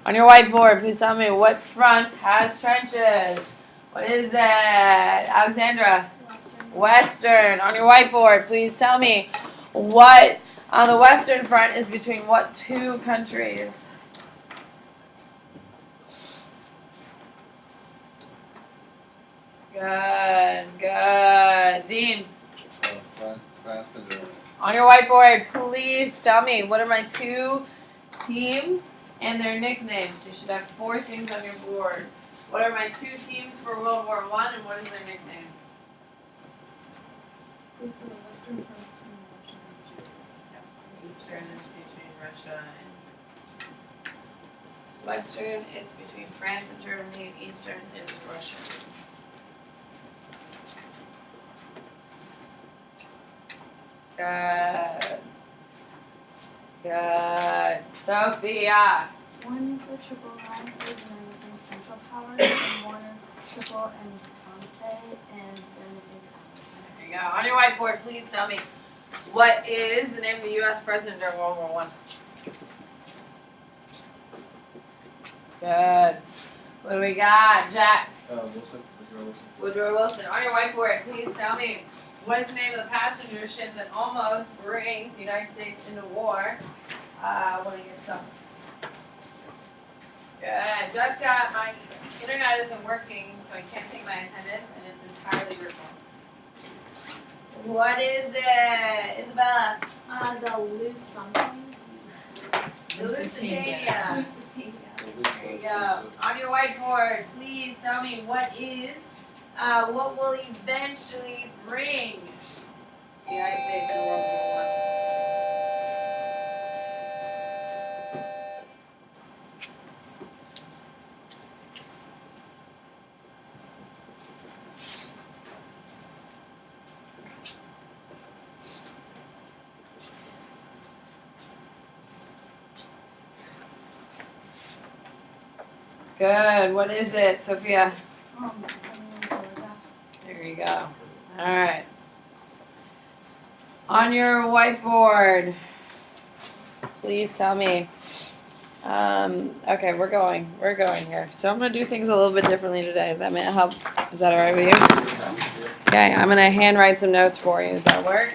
On your whiteboard, please tell me what front has trenches. What is it? Alexandra? Western. On your whiteboard, please tell me what on the western front is between what two countries? Good, good. Dean? France and Germany. On your whiteboard, please tell me what are my two teams and their nicknames. You should have 4 things on your board. What are my 2 teams for World War I and what is their nickname? It's the Western front between Russia and Germany. Eastern is between Russia and Western is between France and Germany, and Eastern is Russia. Good. Good. Sophia. One is the Triple Alliances and their nickname Central Powers, and one is Triple Entente and their nickname Allies. There you go. On your whiteboard, please tell me what is the name of the U.S. president during World War I? Good. What do we got, Jack? Wilson. Woodrow Wilson. Woodrow Wilson. On your whiteboard, please tell me what is the name of the passenger ship that almost brings the United States into war when it gets sunk? Good. Jessica, my internet isn't working, so I can't take my attendance, and it's entirely your fault. What is it, Isabella? The loose something. The Lusitania. Lusitania. There you go. On your whiteboard, please tell me what will eventually bring the United States into World War I? Good. What is it, Sophia? There you go. All right. On your whiteboard, please tell me. Okay, we're going here. So I'm going to do things a little bit differently today. Is that help? Is that all right with you? Okay, I'm going to handwrite some notes for you. Does that work?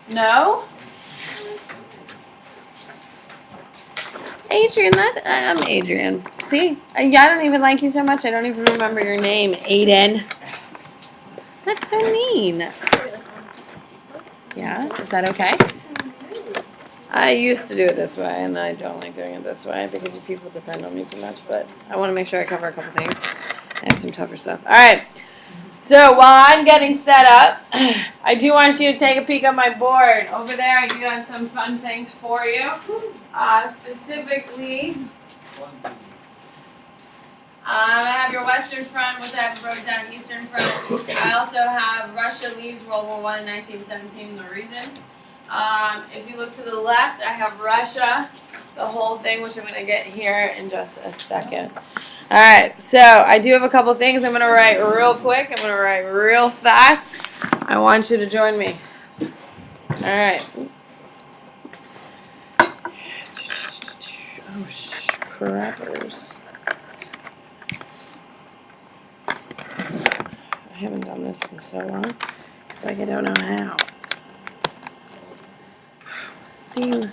No? Adrian, I'm Adrian. See? I don't even like you so much. I don't even remember your name, Aiden. That's so mean. Yeah, is that okay? I used to do it this way, and I don't like doing it this way because you people depend on me too much, but I want to make sure I cover a couple things. I have some tougher stuff. All right. So while I'm getting set up, I do want you to take a peek at my board. Over there, I do have some fun things for you. Specifically, I have your Western Front, which I have wrote down Eastern Front. I also have Russia leaves World War I in 1917 and the reasons. If you look to the left, I have Russia, the whole thing, which I'm going to get here in just a second. All right, so I do have a couple things I'm going to write real quick. I'm going to write real fast. I want you to join me. All right. Oh, crappers. I haven't done this in so long. It's like I don't know how. Dean,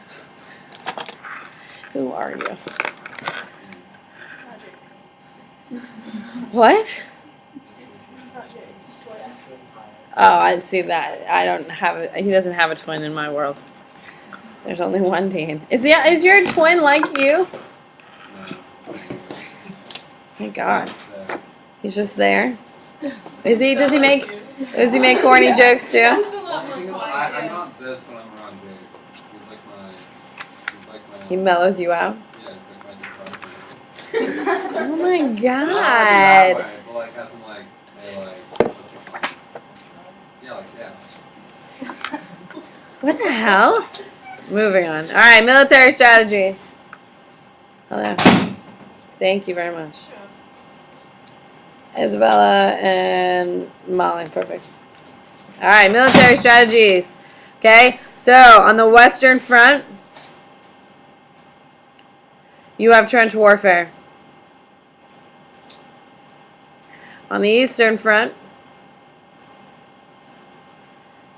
who are you? What? Oh, I see that. I don't have it. He doesn't have a twin in my world. There's only one Dean. Is your twin like you? Thank God. He's just there. Does he make corny jokes too? I'm not this when I'm around Dave. He's like my. He mellows you out. Yeah, he's like my depressing. Oh my Not God. like but like has some like, hey, like, what's the fun? Yeah, like, yeah. What the hell? Moving on. All right, military strategy. Hello. Thank you very much. Isabella and Molly. Perfect. All right, military strategies. Okay, so on the Western Front, you have trench warfare. On the Eastern Front,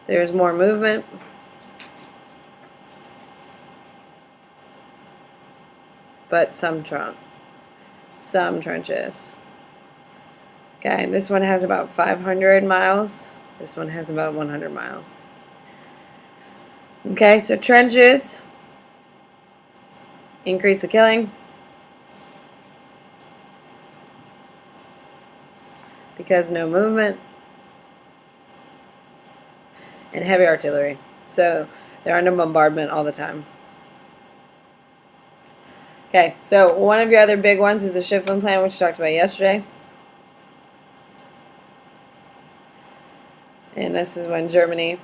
there's more movement. But some trenches. Okay, this one has about 500 miles. This one has about 100 miles. Okay, so trenches increase the killing because no movement, and heavy artillery. So they're under bombardment all the time. Okay, so one of your other big ones is the Schifflin Plan, which we talked about yesterday. And this is when Germany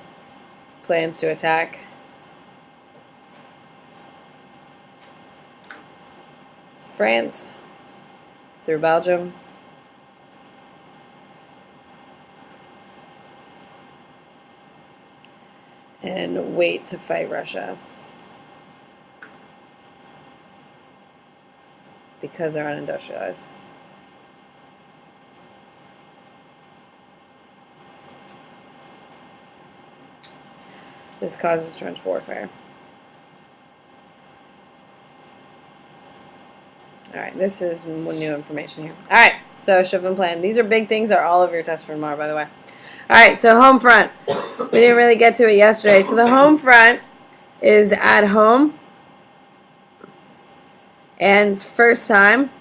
plans to attack. France through Belgium. And wait to fight Russia. Because they're unindustrialized. This causes trench warfare. Alright, this is new information here. Alright, so Schifflin Plan. These are big things. Are all of your tests for tomorrow, by the way. Alright, so home front. We didn't really get to it yesterday. So the home front is at home. And first time,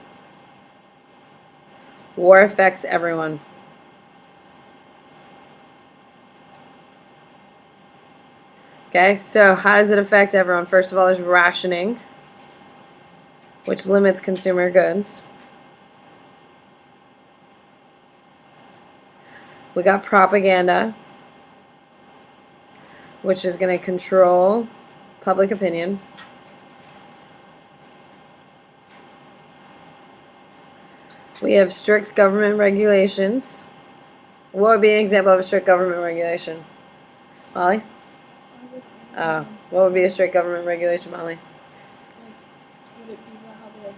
war affects everyone. Okay, so how does it affect everyone? First of all, there's rationing, which limits consumer goods. We got propaganda, which is going to control public opinion. We have strict government regulations. What would be an example of a strict government regulation? Molly? What would be a strict government regulation, Molly? Would it be how they made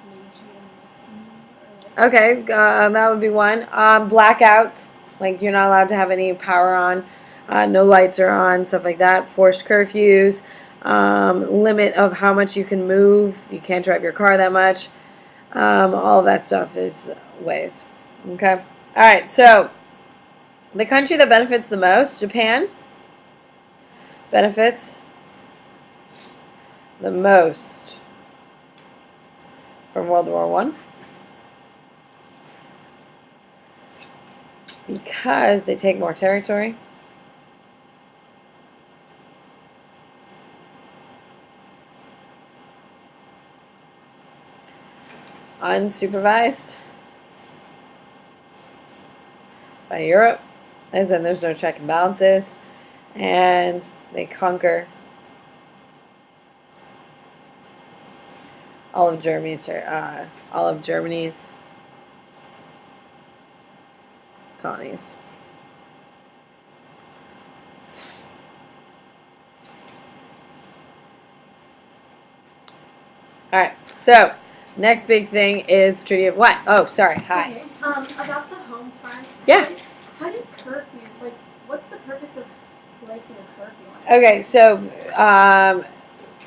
you Okay, that would be one. Blackouts, like you're not allowed to have any power on, no lights are on, stuff like that. Forced curfews, limit of how much you can move. You can't drive your car that much. All that stuff is ways. Okay. All right. So the country that benefits the most, Japan, benefits the most from World War I because they take more territory. Unsupervised by Europe, as in there's no check and balances, and they conquer all of Germany's colonies. All right, so next big thing is Treaty of what? Oh, sorry. Hi. Okay. About the home front. Yeah. How do curfews, like, what's the purpose of placing a curfew on? Okay, so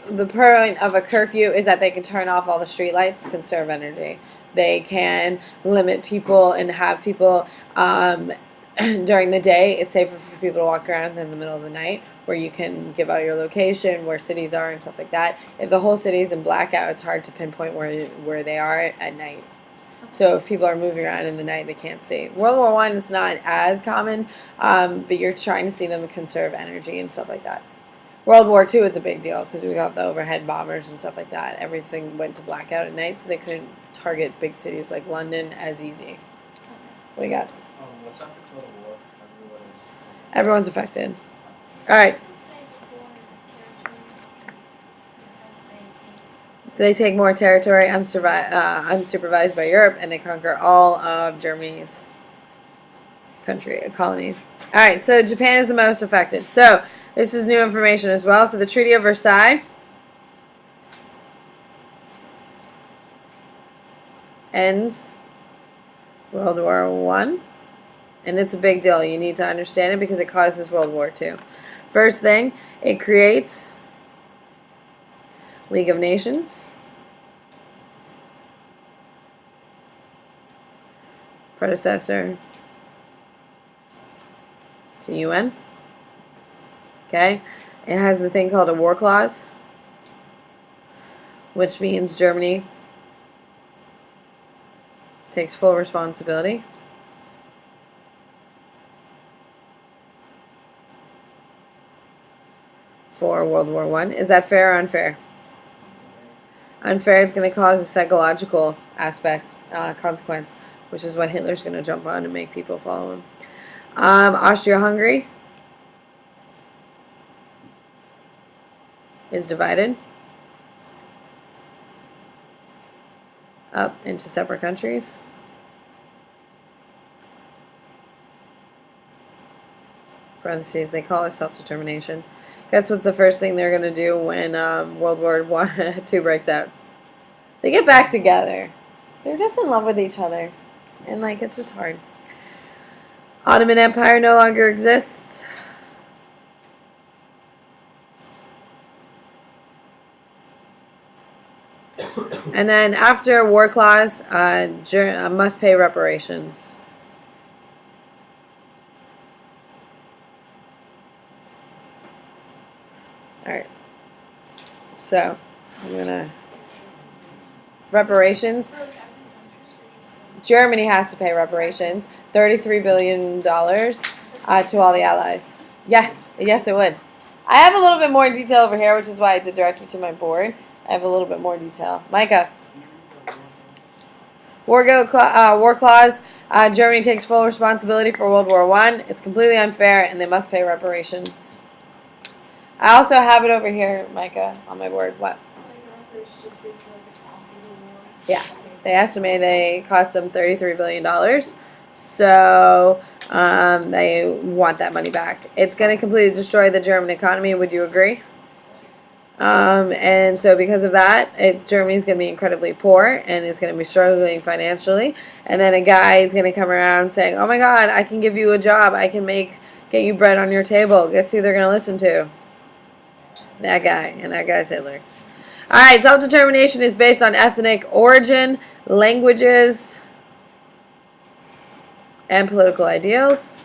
the point of a curfew is that they can turn off all the streetlights, conserve energy. They can limit people and have people during the day. It's safer for people to walk around in the middle of the night, where you can give out your location, where cities are, and stuff like that. If the whole city's in blackout, it's hard to pinpoint where they are at night. So if people are moving around in the night, they can't see. World War I is not as common, but you're trying to see them conserve energy and stuff like that. World War II is a big deal because we got the overhead bombers and stuff like that. Everything went to blackout at night, so they couldn't target big cities like London as easy. What do you got? What's after total war? Everyone's affected. All right. Does it say before territory because They take more territory unsupervised by Europe, and they conquer all of Germany's colonies. All right, so Japan is the most affected. So this is new information as well. So the Treaty of Versailles ends World War I. And it's a big deal. You need to understand it because it causes World War II. First thing, it creates League of Nations. Predecessor to UN. Okay? It has the thing called a war clause, which means Germany takes full responsibility for World War I. Is that fair or unfair? Unfair is going to cause a psychological aspect, consequence, which is what Hitler's going to jump on and make people follow him. Austria-Hungary is divided up into separate countries. Parentheses, they call it self-determination. Guess what's the first thing they're going to do when World War II breaks out? They get back together. They're just in love with each other. And, like, it's just hard. Ottoman Empire no longer exists. And then after war clause, must pay reparations. Alright. So, I'm going to... Reparations. Germany has to pay reparations. $33 billion to all the allies. Yes. Yes, it would. I have a little bit more detail over here, which is why I did direct you to my board. I have a little bit more detail. Micah. War clause. Germany takes full responsibility for World War I. It's completely unfair, and they must pay reparations. I also have it over here, Micah, on my board. What? Yeah. They estimate they cost them $33 billion. So they want that money back. It's going to completely destroy the German economy. Would you agree? And so because of that, Germany's going to be incredibly poor and is going to be struggling financially. And then a guy is going to come around saying, oh my God, I can give you a job. I can get you bread on your table. Guess who they're going to listen to? That guy. And that guy's Hitler. Alright, self-determination is based on ethnic origin, languages, and political ideals.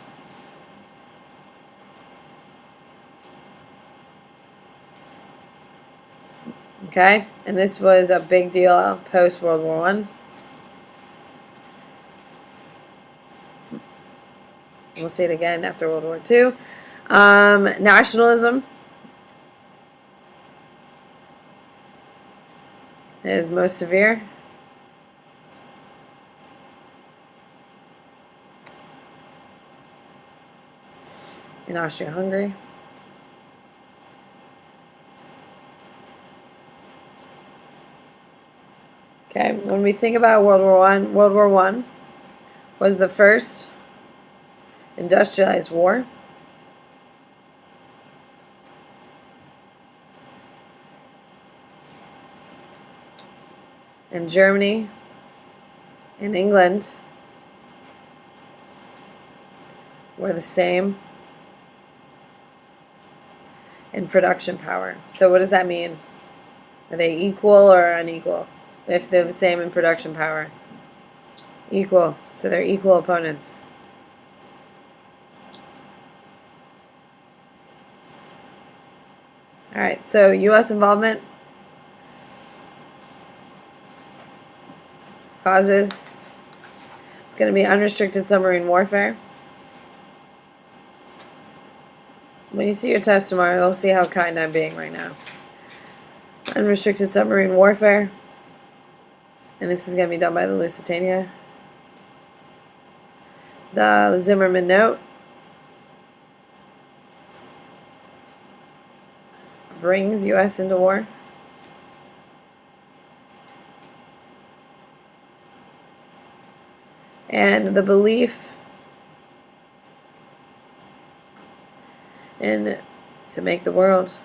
Okay, and this was a big deal post-World War I. We'll see it again after World War II. Nationalism is most severe. In Austria-Hungary. Okay, when we think about World War I was the first industrialized war. And Germany and England were the same in production power. So what does that mean? Are they equal or unequal? If they're the same in production power. Equal. So they're equal opponents. Alright, so U.S. involvement causes, it's going to be unrestricted submarine warfare. When you see your test tomorrow, you'll see how kind I'm being right now. Unrestricted submarine warfare. And this is going to be done by the Lusitania. The Zimmerman Note brings U.S. into war. And the belief in to make the world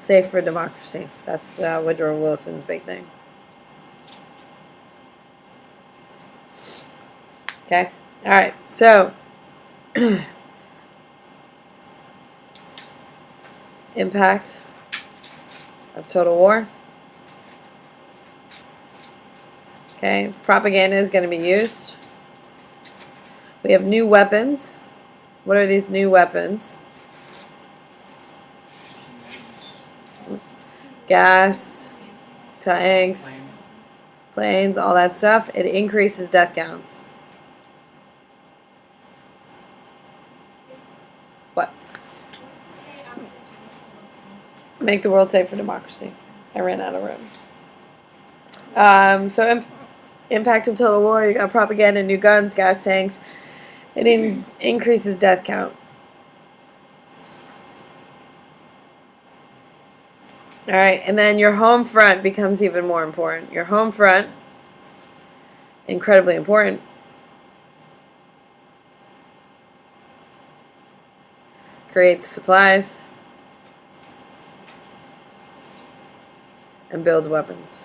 Safe for democracy. That's Woodrow Wilson's big thing. Okay. All right. So, impact of total war. Okay. Propaganda is going to be used. We have new weapons. What are these new weapons? Gas, tanks, planes, all that stuff. It increases death counts. What? What does it say after to Make the world safe for democracy. I ran out of room. So impact of total war. You got propaganda, new guns, gas tanks. It increases death count. All right, and then your home front becomes even more important. Your home front, incredibly important. Creates supplies and builds weapons.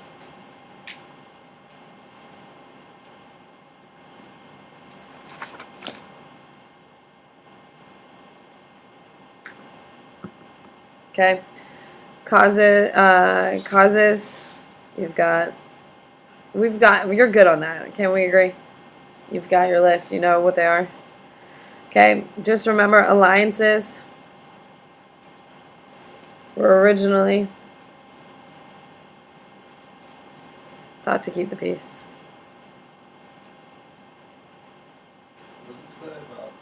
Okay. Causes. You're good on that. Can we agree? You've got your list. You know what they are. Okay. Just remember alliances were originally thought to keep the peace. What did it say about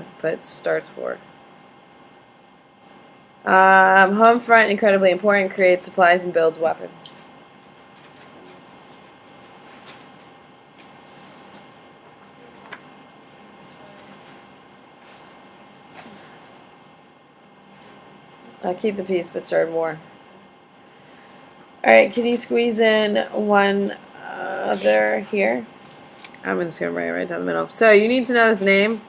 the But starts war. Home front, incredibly important, creates supplies and builds weapons. Keep the peace, but start war. Alright, can you squeeze in one other here? I'm just going to write it right down the middle. So, you need to know his name.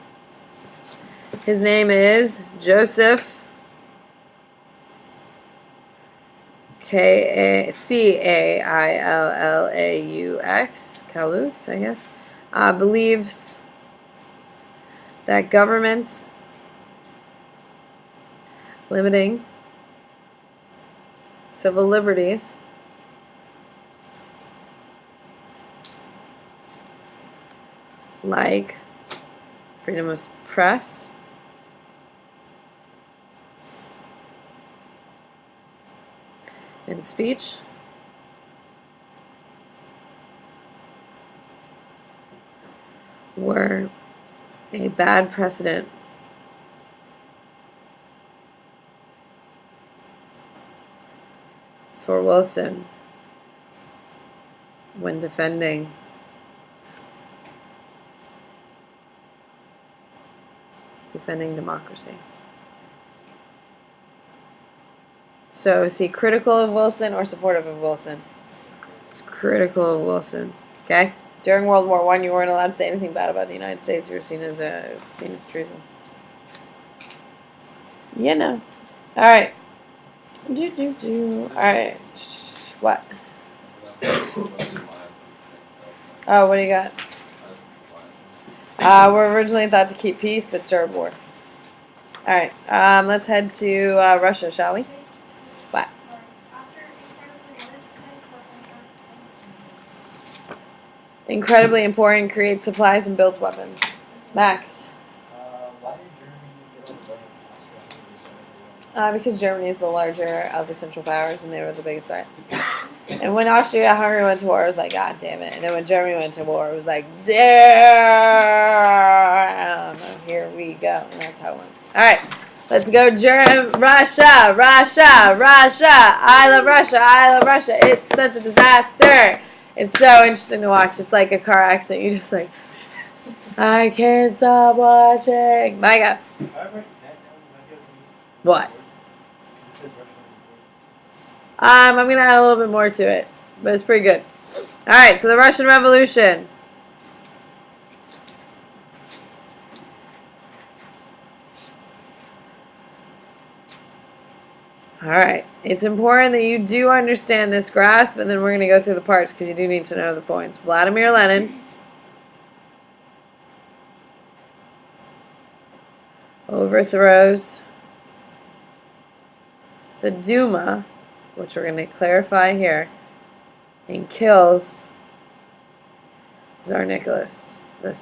His name is Joseph Caillaux, I guess, believes that governments limiting civil liberties like freedom of press, and speech were a bad precedent for Wilson when defending democracy. So, is he critical of Wilson or supportive of Wilson? It's critical of Wilson. Okay? During World War I, you weren't allowed to say anything bad about the United States. You were seen as treason. You know. All right. All right. What? Oh, what do you got? We're originally thought to keep peace, but started war. All right. Let's head to Russia, shall we? What? Sorry. After incredibly, what does it say for Incredibly important, creates supplies and builds weapons. Max. Why did Germany get over Austria? Because Germany is the larger of the Central Powers, and they were the biggest threat. And when Austria-Hungary went to war, it was like, God damn it. And then when Germany went to war, it was like, damn. Here we go. And that's how it went. All right. Let's go, Russia, Russia, Russia. I love Russia. I love Russia. It's such a disaster. It's so interesting to watch. It's like a car accident. You just like, I can't stop watching. Micah. What? I'm going to add a little bit more to it, but it's pretty good. All right, so the Russian Revolution. All right. It's important that you do understand this grasp, and then we're going to go through the parts because you do need to know the points. Vladimir Lenin overthrows the Duma, which we're going to clarify here, and kills Tsar Nicholas II.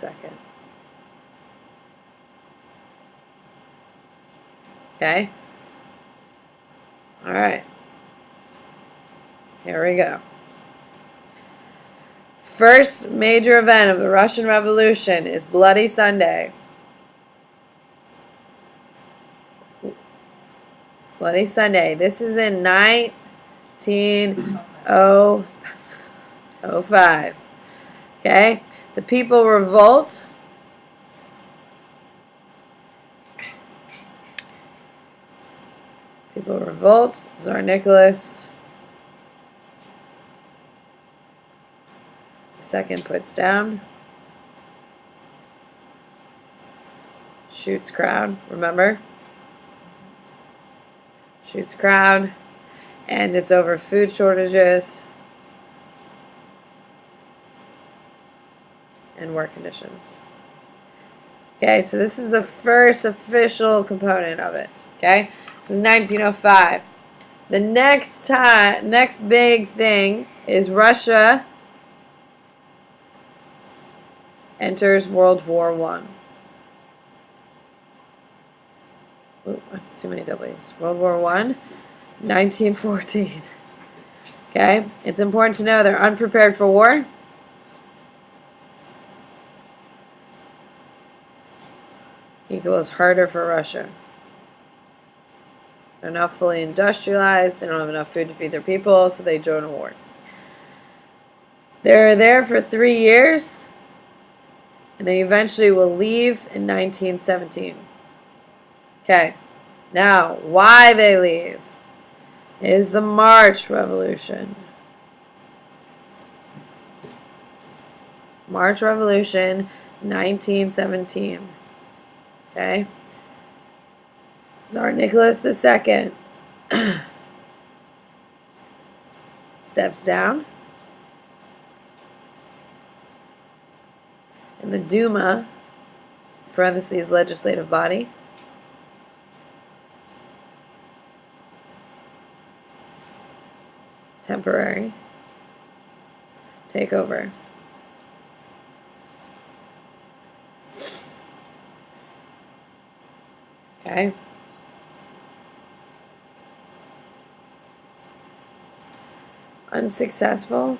Okay? All right. Here we go. First major event of the Russian Revolution is Bloody Sunday. Bloody Sunday. This is in 1905. Okay? The people revolt. People revolt. Tsar Nicholas II puts down. Shoots crowd. Remember? Shoots crowd. And it's over food shortages and work conditions. Okay, so this is the first official component of it. Okay, this is 1905. The next big thing is Russia enters World War I. Ooh, too many W's. World War I, 1914. Okay, it's important to know they're unprepared for war. Equals harder for Russia. They're not fully industrialized. They don't have enough food to feed their people, so they join a war. They're there for 3 years, and they eventually will leave in 1917. Okay, now why they leave is the March Revolution. March Revolution, 1917. Okay. Tsar Nicholas II steps down, and the Duma, parentheses legislative body, temporary, take over. Okay. Unsuccessful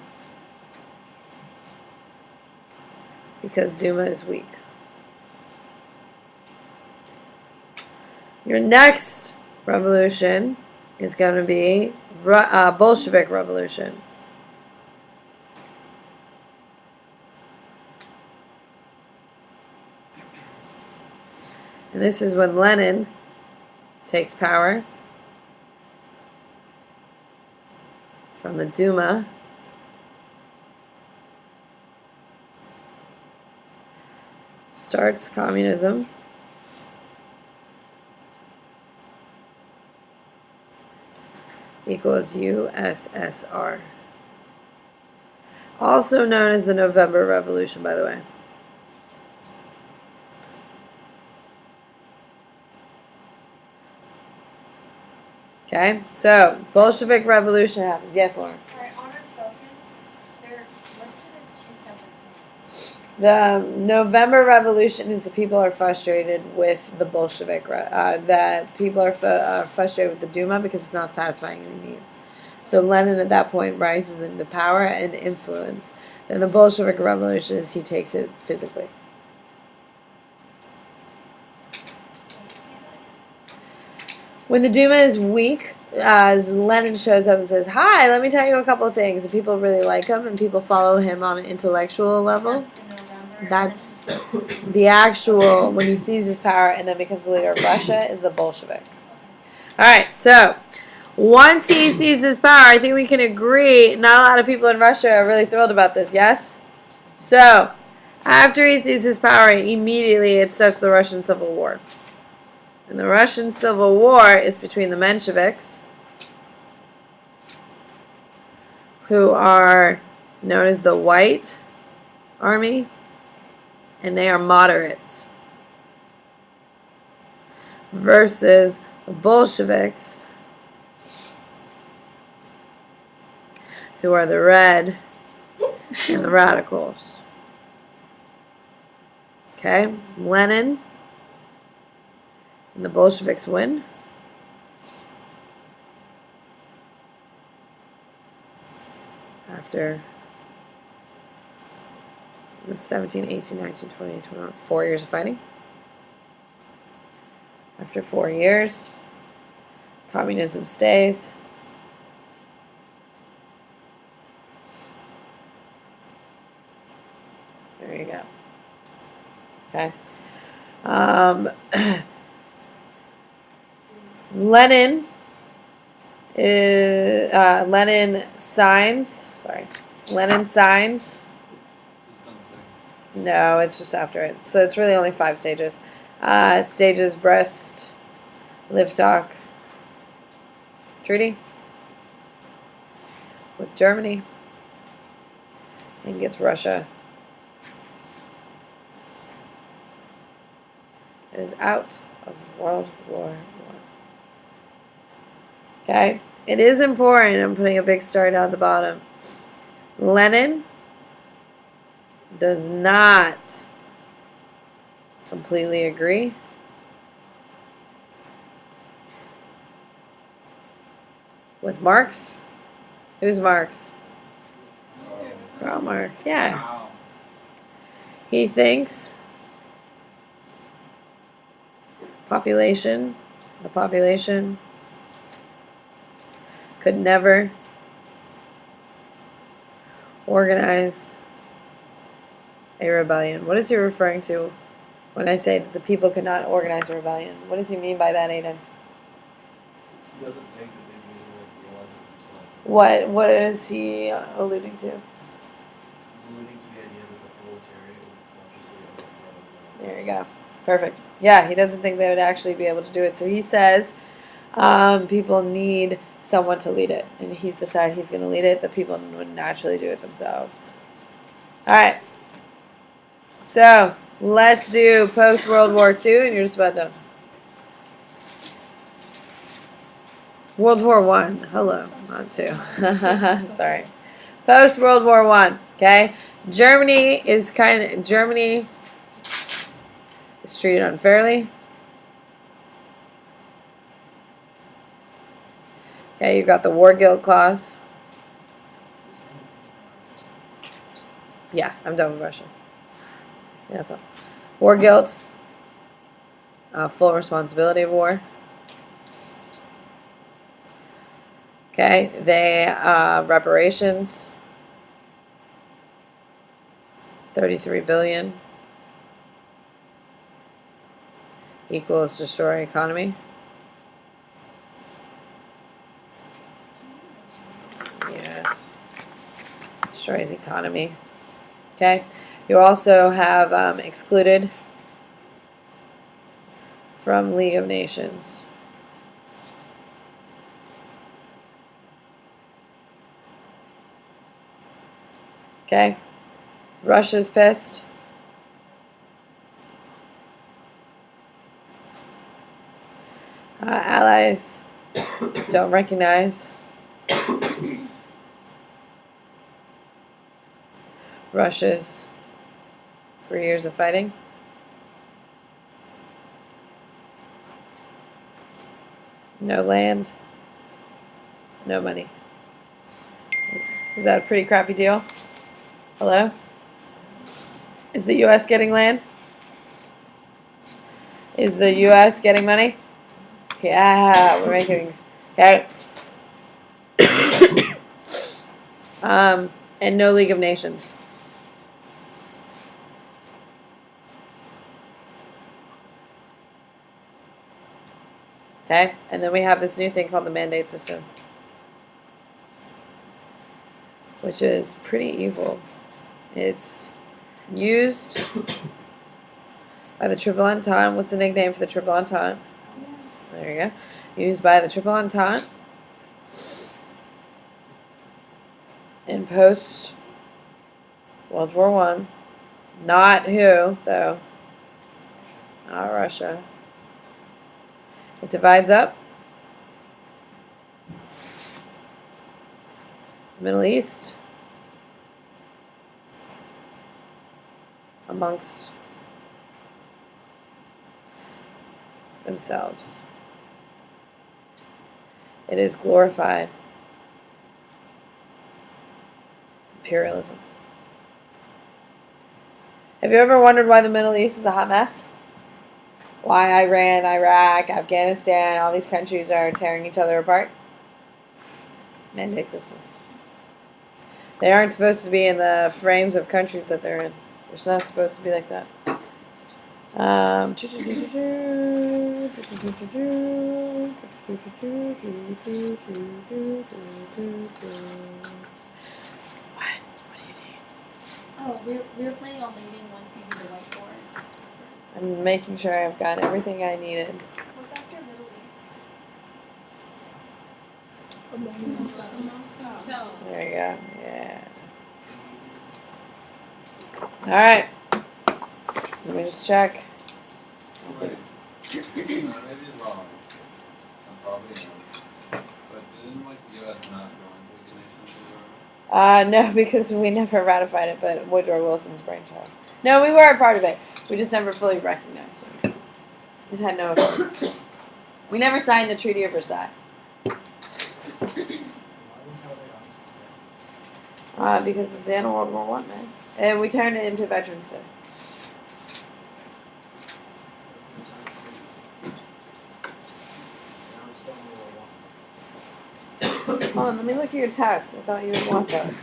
because Duma is weak. Your next revolution is going to be Bolshevik Revolution. And this is when Lenin takes power from the Duma. Starts communism. Equals USSR. Also known as the November Revolution, by the way. Okay, so Bolshevik Revolution happens. Yes, Lawrence. Sorry, on our focus, they're listed as two separate things. The November Revolution is the people are frustrated with the Bolshevik. That people are frustrated with the Duma because it's not satisfying any needs. So Lenin at that point rises into power and influence. Then the Bolshevik Revolution is he takes it physically. When the Duma is weak, as Lenin shows up and says, "Hi, let me tell you a couple of things," and people really like him, and people follow him on an intellectual level. That's the actual, when he seizes power and then becomes the leader of Russia, is the Bolshevik. All right, so once he seizes power, I think we can agree, not a lot of people in Russia are really thrilled about this, yes? So after he seizes power, immediately it starts the Russian Civil War. And the Russian Civil War is between the Mensheviks who are known as the White Army, and they are moderates, versus the Bolsheviks, who are the Red and the Radicals. Okay, Lenin and the Bolsheviks win. After the 17, 18, 19, 20, 21, 4 years of fighting. After 4 years, communism stays. There you go. Okay. Lenin is Lenin signs. It's not the second. No, it's just after it. So it's really only 5 stages. Stages: Brest, Litvak Treaty with Germany, and gets Russia. Is out of World War I. Okay, it is important. I'm putting a big star down at the bottom. Lenin does not completely agree with Marx. Who's Marx? Karl Marx. Yeah, Wow. he thinks the population could never organize a rebellion. What is he referring to when I say that the people could not organize a rebellion? What does he mean by that, Aiden? He doesn't think that they'd be able to realize it themselves. What is he alluding to? He's alluding to the idea that the proletariat would consciously overthrow There you go. Perfect. Yeah, he doesn't think they would actually be able to do it. So he says people need someone to lead it. And he's decided he's going to lead it. The people would naturally do it themselves. All right. So let's do post-World War II, and you're just about done. World War I. Hello. Not two. Sorry. Post-World War I. Okay. Germany is treated unfairly. Okay, you've got the war guilt clause. Yeah, I'm done with Russia. Yeah, so war guilt, full responsibility of war. Okay, they reparations, 33 billion equals destroy economy. Yes, destroys economy. Okay, you also have excluded from League of Nations. Okay, Russia's pissed. Allies don't recognize Russia's 3 years of fighting. No land, no money. Is that a pretty crappy deal? Hello? Is the U.S. getting land? Is the U.S. getting money? Yeah, we're making... Okay. And no League of Nations. Okay, and then we have this new thing called the mandate system, which is pretty evil. It's used by the Triple Entente. What's the nickname for the Triple Entente? There you go. Used by the Triple Entente in post World War I. Not who, though. Not Russia. It divides up the Middle East amongst themselves. It is glorified imperialism. Have you ever wondered why the Middle East is a hot mess? Why Iran, Iraq, Afghanistan, all these countries are tearing each other apart? Mandate system. They aren't supposed to be in the frames of countries that they're in. It's not supposed to be like that. Oh, we were planning on leaving once you do the whiteboards. I'm making sure I've got everything I needed. What's after Middle East? So. There you go. Yeah. All right. Let me just check. Oh, wait. Maybe it's wrong. I'm probably am. But didn't like the U.S. not go into League of Nations or whatever? No, because we never ratified it, but Woodrow Wilson's brainchild. No, we were a part of it. We just never fully recognized it. It had no effect. We never signed the Treaty of Versailles. Why was how they honest Because it's the end of World War I, man. And we turned it into Veterans Day. Hold on, let me look at your test. I thought you would want that.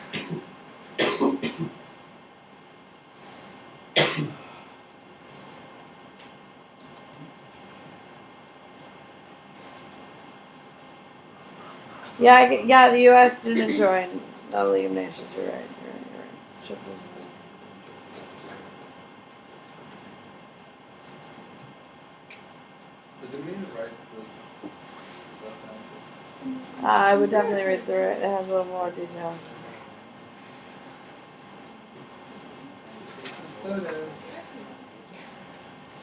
Yeah, the U.S. didn't join the League of Nations. You're right. Should be. So did we even write this stuff down? I would definitely read through it. It has a little more detail. Photos.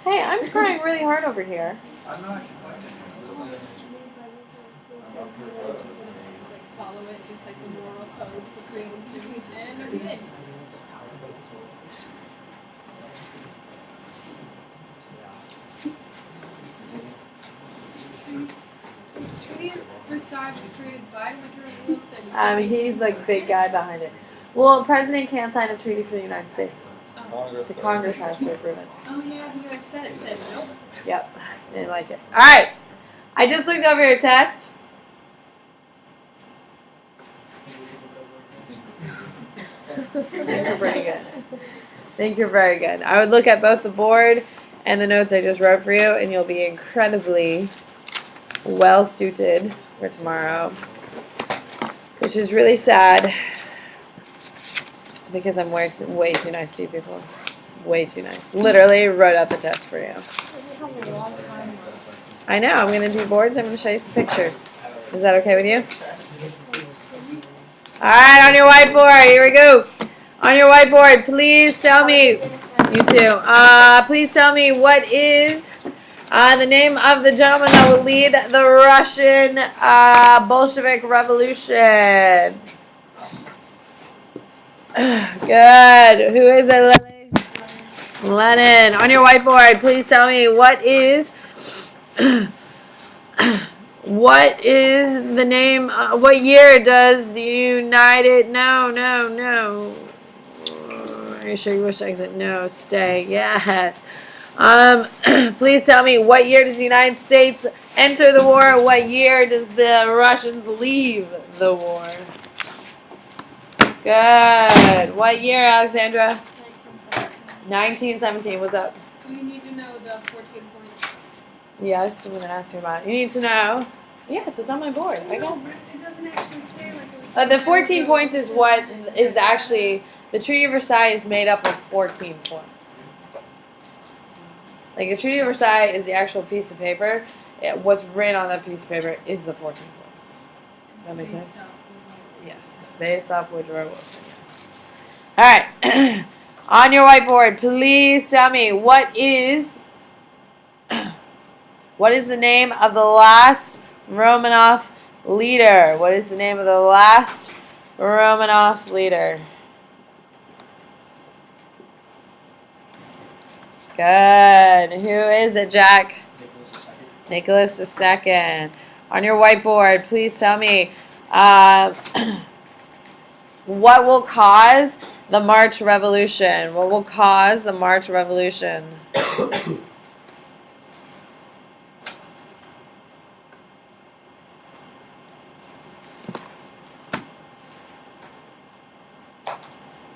Hey, I'm trying really hard over here. I'm not actually finding it. I'm up for photos. Follow it, just like the moral code for creativity, and you're good. Treaty of Versailles was created by Woodrow Wilson. He's like the big guy behind it. Well, a president can't sign a treaty for the United States. Congress. The Congress has to approve it. Oh yeah, the U.S. Senate said nope. Yep, they didn't like it. All right, I just looked over your test. I think you're pretty good. I think you're very good. I would look at both the board and the notes I just wrote for you, and you'll be incredibly well suited for tomorrow, which is really sad because I'm way too nice to you people. Way too nice. Literally wrote out the test for you. I know. I'm going to do boards. I'm going to show you some pictures. Is that okay with you? All right, on your whiteboard. Here we go. On your whiteboard, please tell me. You too. Please tell me what is the name of the gentleman that will lead the Russian Bolshevik Revolution. Good. Who is it, Lily? Lenin. On your whiteboard, please tell me what is the name? What year does the United? No. Are you sure you wish to exit? No, stay. Yes. Please tell me what year does the United States enter the war? What year does the Russians leave the war? Good. What year, Alexandra? 1917. What's up? We need to know the 14 points. Yes, I'm going to ask you about it. You need to know. Yes, it's on my board. I got it. It doesn't actually say like it was. The 14 points is what is actually, the Treaty of Versailles is made up of 14 points. Like the Treaty of Versailles is the actual piece of paper. What's written on that piece of paper is the 14 points. Does that make sense? Yes, based off Woodrow Wilson. Yes. All right. On your whiteboard, please tell me what is the name of the last Romanov leader? What is the name of the last Romanov leader? Good. Who is it, Jack? Nicholas II. Nicholas II. On your whiteboard, please tell me what will cause the March Revolution? What will cause the March Revolution?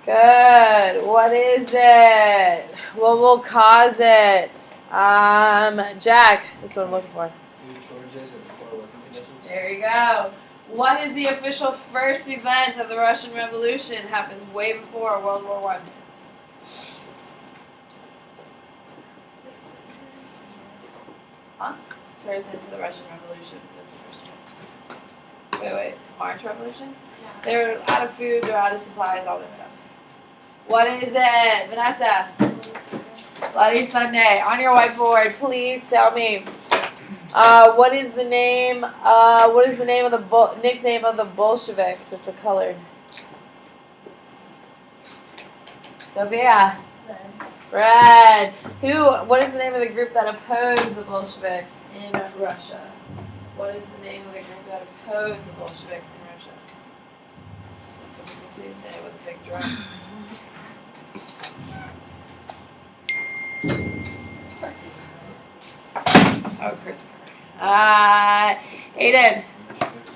Good. What is it? What will cause it? Jack. That's what I'm looking for. Food shortages and poor working conditions. There you go. What is the official first event of the Russian Revolution? Happens way before World War I. Huh? Turns into the Russian Revolution. That's the first one. Wait. March Revolution? Yeah. They're out of food, they're out of supplies, all that stuff. What is it? Vanessa? Bloody Sunday. On your whiteboard, please tell me. What is the name? What is the name of the nickname of the Bolsheviks? It's a color. Sophia. Red. What is the name of the group that opposed the Bolsheviks in Russia? What is the name of the group that opposed the Bolsheviks in Russia? It's a Typical Tuesday with a big drum. Oh, Chris. Aiden.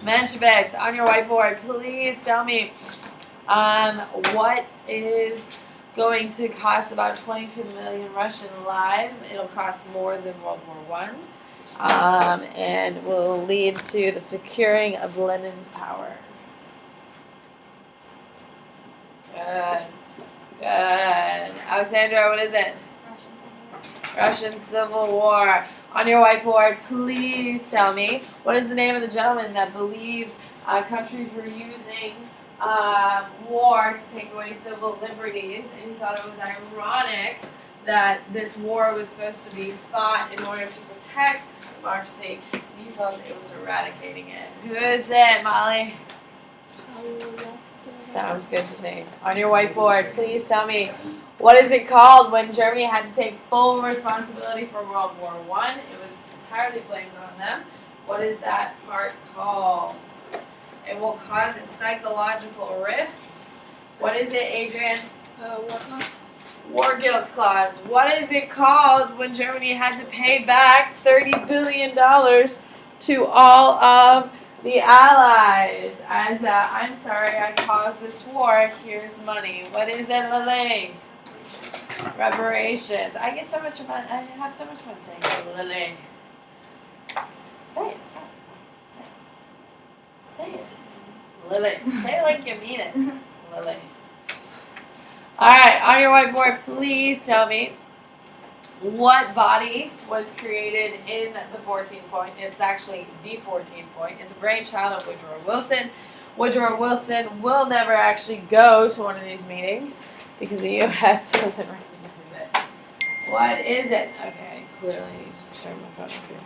Mensheviks. On your whiteboard, please tell me what is going to cost about 22 million Russian lives. It'll cost more than World War I, and will lead to the securing of Lenin's power. Good. Alexandra, what is it? Russian Civil War. On your whiteboard, please tell me what is the name of the gentleman that believed countries were using war to take away civil liberties, and he thought it was ironic that this war was supposed to be fought in order to protect democracy, and he felt it was eradicating it. Who is it, Molly? Sounds good to me. On your whiteboard, please tell me, what is it called when Germany had to take full responsibility for World War I? It was entirely blamed on them. What is that part called? It will cause a psychological rift. What is it, Adrian? War guilt clause. What is it called when Germany had to pay back $30 billion to all of the allies? As I'm sorry I caused this war, here's money. What is it, Lily? Reparations. I get so much fun. I have so much fun saying it, Lily. Say it. It's fine. Say it. Lily. Say it like you mean it. Lily. Alright, on your whiteboard, please tell me what body was created in the 14 point. It's actually the 14 point. It's a brainchild of Woodrow Wilson. Woodrow Wilson will never actually go to one of these meetings because the U.S. doesn't recognize it. What is it? Okay, clearly I need to just turn my phone up here.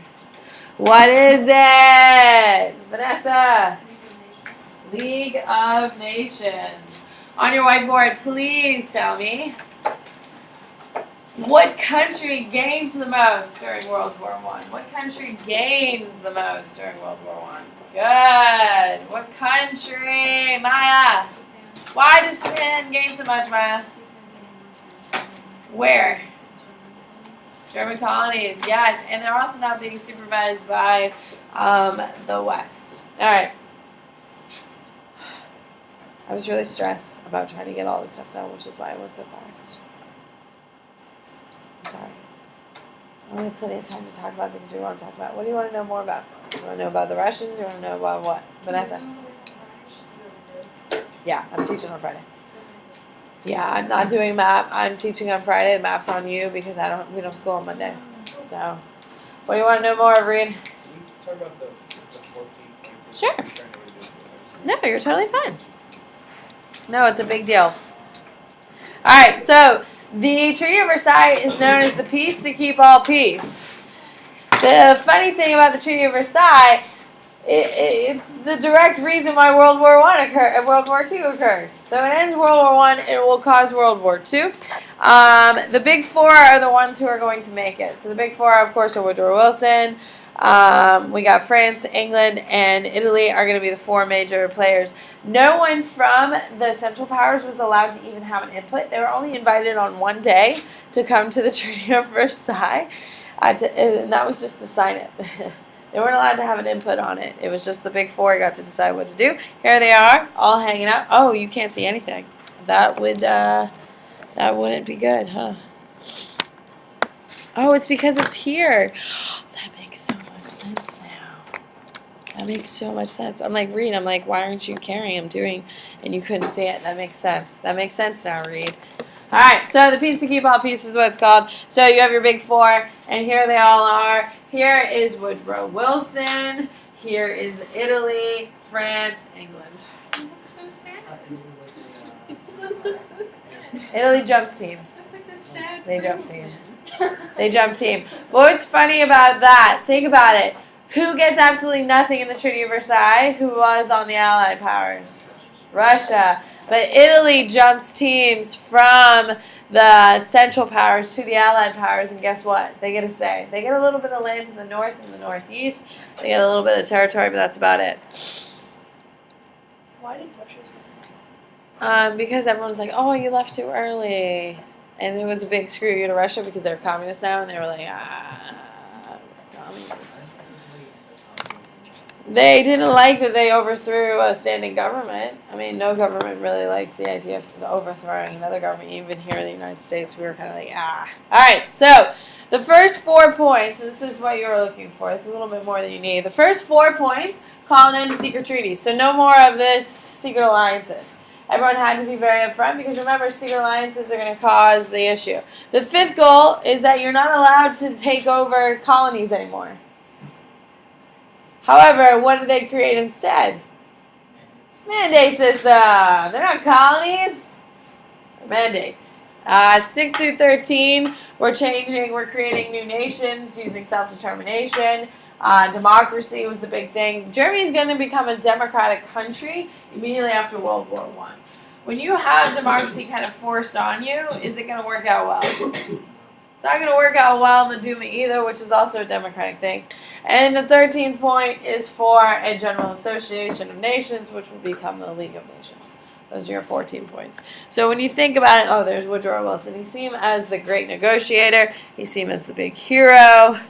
What is it? Vanessa? League of Nations. On your whiteboard, please tell me what country gains the most during World War I? What country gains the most during World War I? Good. What country? Maya. Why does Japan gain so much, Maya? Where? German colonies, yes. And they're also not being supervised by the West. All right. I was really stressed about trying to get all this stuff done, which is why I went so fast. I'm sorry. I only have plenty of time to talk about things we want to talk about. What do you want to know more about? You want to know about the Russians? You want to know about what? Vanessa? Yeah, I'm teaching on Friday. Yeah, I'm not doing map. I'm teaching on Friday. The map's on you because we don't have school on Monday. So, what do you want to know more, Reed? Can you talk about the 14 cases? Sure. No, you're totally fine. No, it's a big deal. All right, so the Treaty of Versailles is known as the peace to keep all peace. The funny thing about the Treaty of Versailles, it's the direct reason why World War II occurs. So it ends World War I, and it will cause World War II. The big four are the ones who are going to make it. So the big four, of course, are Woodrow Wilson. We got France, England, and Italy are going to be the four major players. No one from the Central Powers was allowed to even have an input. They were only invited on one day to come to the Treaty of Versailles, and that was just to sign it. They weren't allowed to have an input on it. It was just the big four got to decide what to do. Here they are, all hanging out. Oh, you can't see anything. That wouldn't be good, huh? Oh, it's because it's here. That makes so much sense now. That makes so much sense. I'm like, Reed, why aren't you carrying him doing, and you couldn't see it. That makes sense. That makes sense now, Reed. All right, so the peace to keep all peace is what it's called. So you have your big four, and here they all are. Here is Woodrow Wilson. Here is Italy, France, England. You look so sad. You look so sad. Italy jumps teams. Looks like this sad. They jump team. They jump team. But what's funny about that, think about it. Who gets absolutely nothing in the Treaty of Versailles? Who was on the Allied powers? Russia. But Italy jumps teams from the Central Powers to the Allied powers, and guess what? They get a say. They get a little bit of land in the north and the northeast. They get a little bit of territory, but that's about it. Why did Russia? Because everyone was like, oh, you left too early. And it was a big screw you to Russia because they're communists now, and they were like, communists. They didn't like that they overthrew a standing government. I mean, no government really likes the idea of overthrowing another government. Even here in the United States, we were kind of like, All right, so the first 4 points, and this is what you were looking for. This is a little bit more than you need. The first 4 points call an end to secret treaties. So no more of this secret alliances. Everyone had to be very upfront because remember, secret alliances are going to cause the issue. The 5th goal is that you're not allowed to take over colonies anymore. However, what did they create instead? Mandate system. They're not colonies. They're mandates. 6 through 13, we're creating new nations using self-determination. Democracy was the big thing. Germany's going to become a democratic country immediately after World War I. When you have democracy kind of forced on you, is it going to work out well? It's not going to work out well in the Duma either, which is also a democratic thing. And the 13th point is for a General Association of Nations, which will become the League of Nations. Those are your 14 points. So when you think about it, there's Woodrow Wilson. You see him as the great negotiator. You see him as the big hero.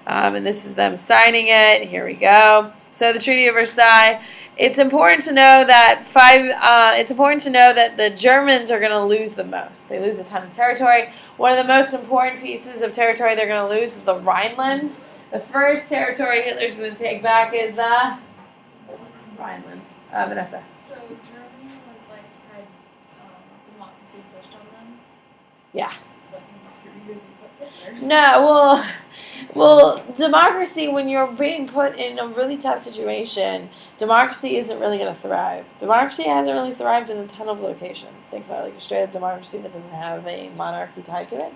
And this is them signing it. Here we go. So the Treaty of Versailles. It's important to know that the Germans are going to lose the most. They lose a ton of territory. One of the most important pieces of territory they're going to lose is the Rhineland. The first territory Hitler's going to take back is the Rhineland. Vanessa. So Germany was had democracy pushed on them. Yeah. It's like as a screw you, they put Hitler. No, well, democracy, when you're being put in a really tough situation, democracy isn't really going to thrive. Democracy hasn't really thrived in a ton of locations. Think about like a straight up democracy that doesn't have a monarchy tied to it.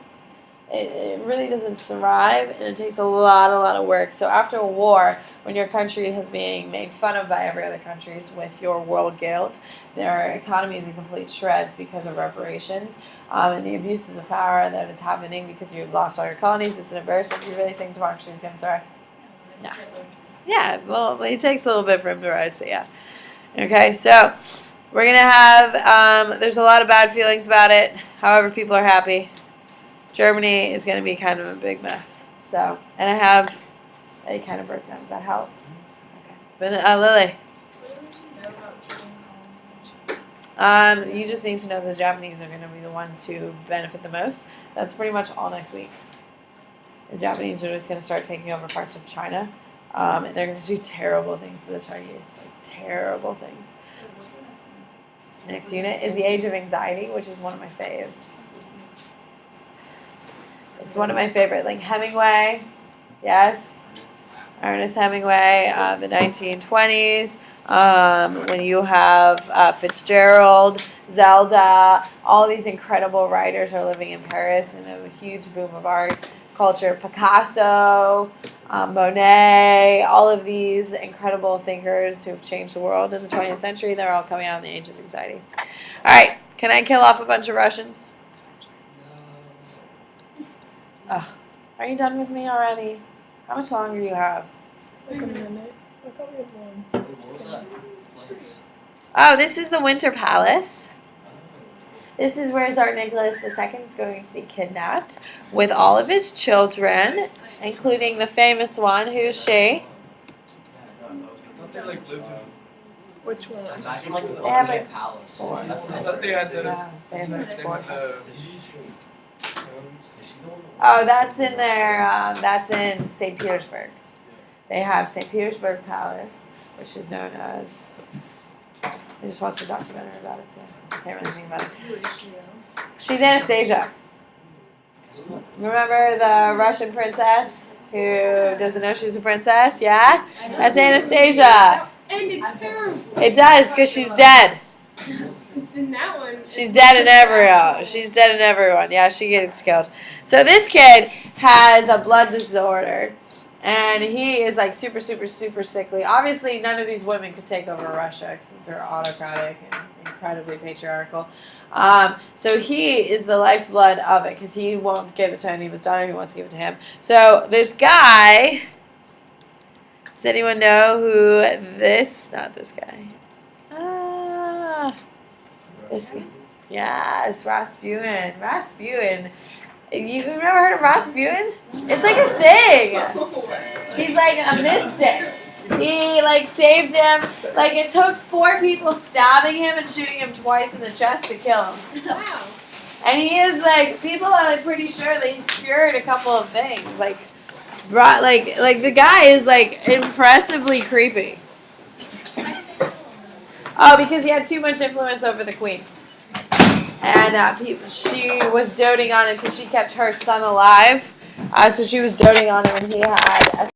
It really doesn't thrive, and it takes a lot of work. So after a war, when your country is being made fun of by every other country with your world guilt, their economy is in complete shreds because of reparations, and the abuses of power that is happening because you've lost all your colonies. It's an embarrassment. Do you really think democracy is going to thrive? No. Yeah, well, it takes a little bit for him to rise, but yeah. Okay, so we're going to have, there's a lot of bad feelings about it. However, people are happy. Germany is going to be kind of a big mess. So, and I have a kind of breakdown. Does that help? Okay. But, Lily. What do we need to know about German colonization? You just need to know the Japanese are going to be the ones who benefit the most. That's pretty much all next week. The Japanese are just going to start taking over parts of China. And they're going to do terrible things to the Chinese. Like, terrible things. So what's the next one? Next unit is The Age of Anxiety, which is one of my faves. It's one of my favorite. Like Hemingway. Yes. Ernest Hemingway, the 1920s. When you have Fitzgerald, Zelda, all these incredible writers are living in Paris in a huge boom of art culture. Picasso, Monet, all of these incredible thinkers who've changed the world in the 20th century, they're all coming out in the age of anxiety. All right, can I kill off a bunch of Russians? Oh, are you done with me already? How much longer do you have? Like a minute. I thought we had one. What was that place? Oh, this is the Winter Palace. This is where Tsar Nicholas II is going to be kidnapped with all of his children, including the famous one. Who's she? I thought they like lived in. Which one? Imagine like the They have, like, palace. four. That's I thought they had the. Yeah, they have like They four. had the. Oh, that's in their. That's in St. Petersburg. They have St. Petersburg Palace, which is known as. I just watched a documentary about it too. I can't really think about it. She's Anastasia. Remember the Russian princess who doesn't know she's a princess? Yeah? That's Anastasia. Ended terrible. It does, because she's dead. In that one. She's dead in everyone. She's dead in everyone. Yeah, she gets killed. So this kid has a blood disorder. And he is like super, super, super sickly. Obviously, none of these women could take over Russia because they're autocratic and incredibly patriarchal. So he is the lifeblood of it because he won't give it to any of his daughter. He wants to give it to him. So this guy, does anyone know who this? Not this guy. This guy. Yes, Rasputin. Rasputin. You've never heard of Rasputin? It's like a thing. He's like a mystic. He like saved him. Like it took 4 people stabbing him and shooting him twice in the chest to kill him. Wow. And he is like people are like pretty sure that he's cured a couple of things. Like brought like the guy is like impressively creepy. Oh, because he had too much influence over the queen. And she was doting on him because she kept her son alive. So she was doting on him, and he had